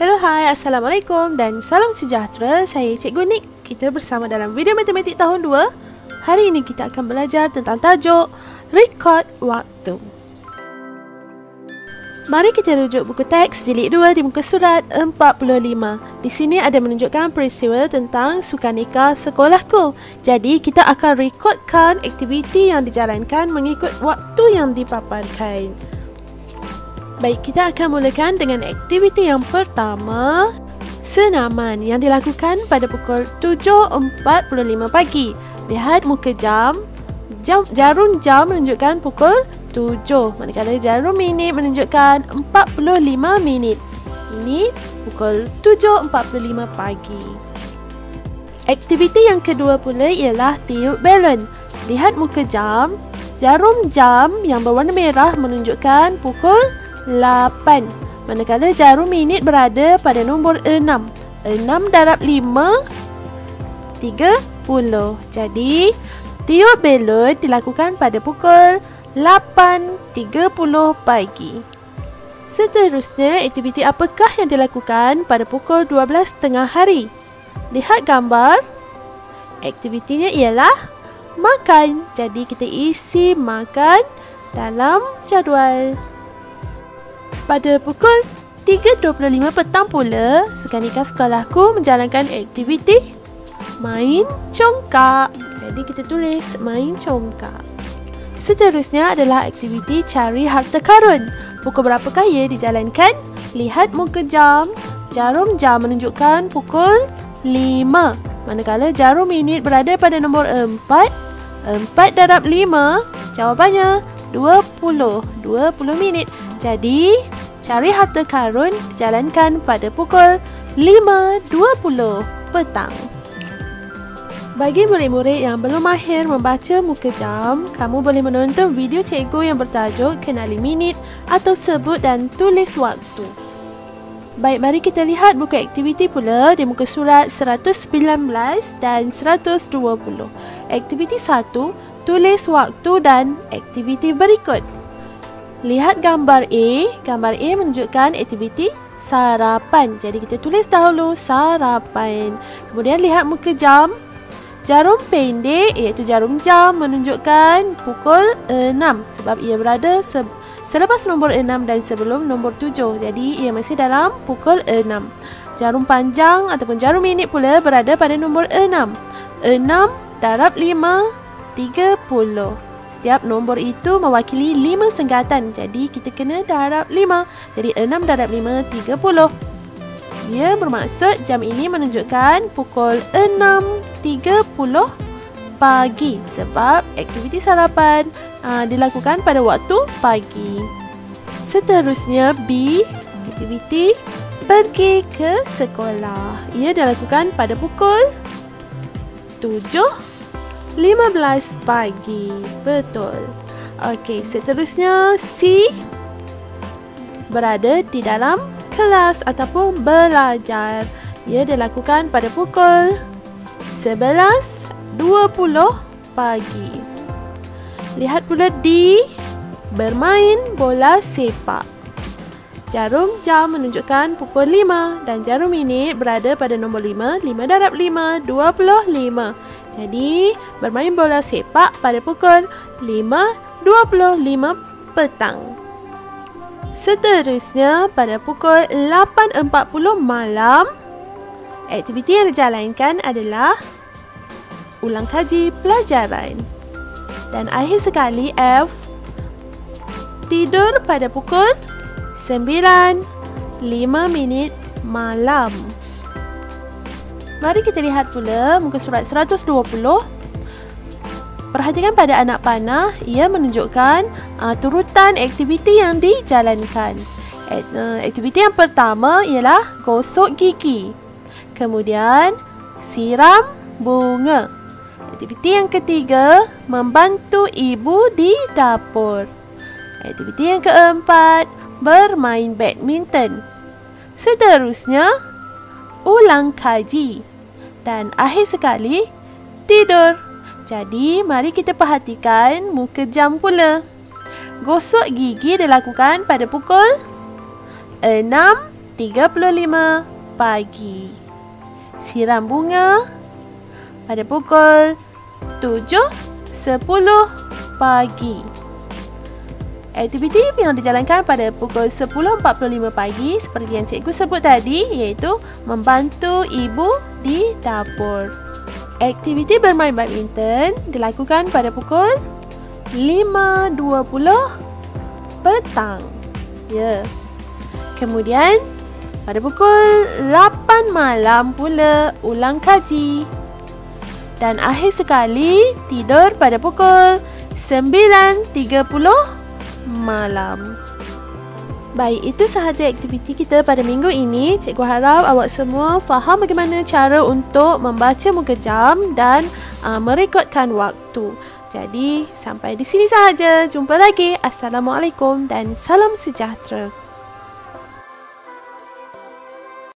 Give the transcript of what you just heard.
Hello, hai, Assalamualaikum dan salam sejahtera. Saya Cikgu Nik. Kita bersama dalam video matematik tahun 2. Hari ini kita akan belajar tentang tajuk rekod waktu. Mari kita rujuk buku teks jilid 2 di muka surat 45. Di sini ada menunjukkan peristiwa tentang sukaneka sekolahku. Jadi kita akan rekodkan aktiviti yang dijalankan mengikut waktu yang dipaparkan. Baik, kita akan mulakan dengan aktiviti yang pertama, senaman yang dilakukan pada pukul 7.45 pagi. Lihat muka jam, jarum jam menunjukkan pukul 7, manakala jarum minit menunjukkan 45 minit. Ini pukul 7.45 pagi. Aktiviti yang kedua pula ialah tiup belon. Lihat muka jam, jarum jam yang berwarna merah menunjukkan pukul 8, manakala jarum minit berada pada nombor 6. 6 darab 5, 30. Jadi, tiup belon dilakukan pada pukul 8.30 pagi. Seterusnya, aktiviti apakah yang dilakukan pada pukul 12 tengah hari? Lihat gambar. Aktivitinya ialah makan. Jadi, kita isi makan dalam jadual. Pada pukul 3.25 petang pula, sukaneka sekolahku menjalankan aktiviti main congkak. Jadi kita tulis main congkak. Seterusnya adalah aktiviti cari harta karun. Pukul berapakah ia dijalankan? Lihat muka jam. Jarum jam menunjukkan pukul 5. Manakala jarum minit berada pada nombor 4. 4 darab 5, jawapannya 20 minit. Jadi, cari harta karun dijalankan pada pukul 5.20 petang. Bagi murid-murid yang belum mahir membaca muka jam, kamu boleh menonton video cikgu yang bertajuk Kenali Minit atau Sebut dan Tulis Waktu. Baik, mari kita lihat buku aktiviti pula di muka surat 119 dan 120. Aktiviti 1, tulis waktu dan aktiviti berikut. Lihat gambar A. Gambar A menunjukkan aktiviti sarapan. Jadi kita tulis dahulu sarapan. Kemudian lihat muka jam. Jarum pendek iaitu jarum jam menunjukkan pukul 6 sebab ia berada selepas nombor 6 dan sebelum nombor 7. Jadi ia masih dalam pukul 6. Jarum panjang ataupun jarum minit pula berada pada nombor 6. 6 darab 5, 30. Setiap nombor itu mewakili 5 senggatan. Jadi kita kena darab 5. Jadi 6 darab 5, 30. Ia bermaksud jam ini menunjukkan pukul 6.30 pagi. Sebab aktiviti sarapan dilakukan pada waktu pagi. Seterusnya B. Aktiviti pergi ke sekolah. Ia dilakukan pada pukul 7.15 pagi. Betul. Okey, seterusnya C. Berada di dalam kelas ataupun belajar. Ia dilakukan pada pukul 11.20 pagi. Lihat pula D. Bermain bola sepak. Jarum jam menunjukkan pukul 5 dan jarum minit berada pada nombor 5. 5 darab 5, 25. Jadi, bermain bola sepak pada pukul 5.25 petang. Seterusnya, pada pukul 8.40 malam, aktiviti yang dijalankan adalah ulang kaji pelajaran. Dan akhir sekali F, tidur pada pukul 9.05 malam. Mari kita lihat pula muka surat 120. Perhatikan pada anak panah, ia menunjukkan turutan aktiviti yang dijalankan. Aktiviti yang pertama ialah gosok gigi. Kemudian, siram bunga. Aktiviti yang ketiga, membantu ibu di dapur. Aktiviti yang keempat, bermain badminton. Seterusnya, ulang kaji. Dan akhir sekali, tidur. Jadi, mari kita perhatikan muka jam pula. Gosok gigi dilakukan pada pukul 6.30 pagi. Siram bunga pada pukul 7.10 pagi. Aktiviti yang dijalankan pada pukul 10.45 pagi seperti yang cikgu sebut tadi, iaitu membantu ibu di dapur. Aktiviti bermain badminton dilakukan pada pukul 5.20 petang. Ya. Kemudian pada pukul 8 malam pula ulang kaji. Dan akhir sekali tidur pada pukul 9.30 malam. Baik, itu sahaja aktiviti kita pada minggu ini. Cikgu harap awak semua faham bagaimana cara untuk membaca muka jam dan merekodkan waktu. Jadi, sampai di sini sahaja. Jumpa lagi. Assalamualaikum dan salam sejahtera.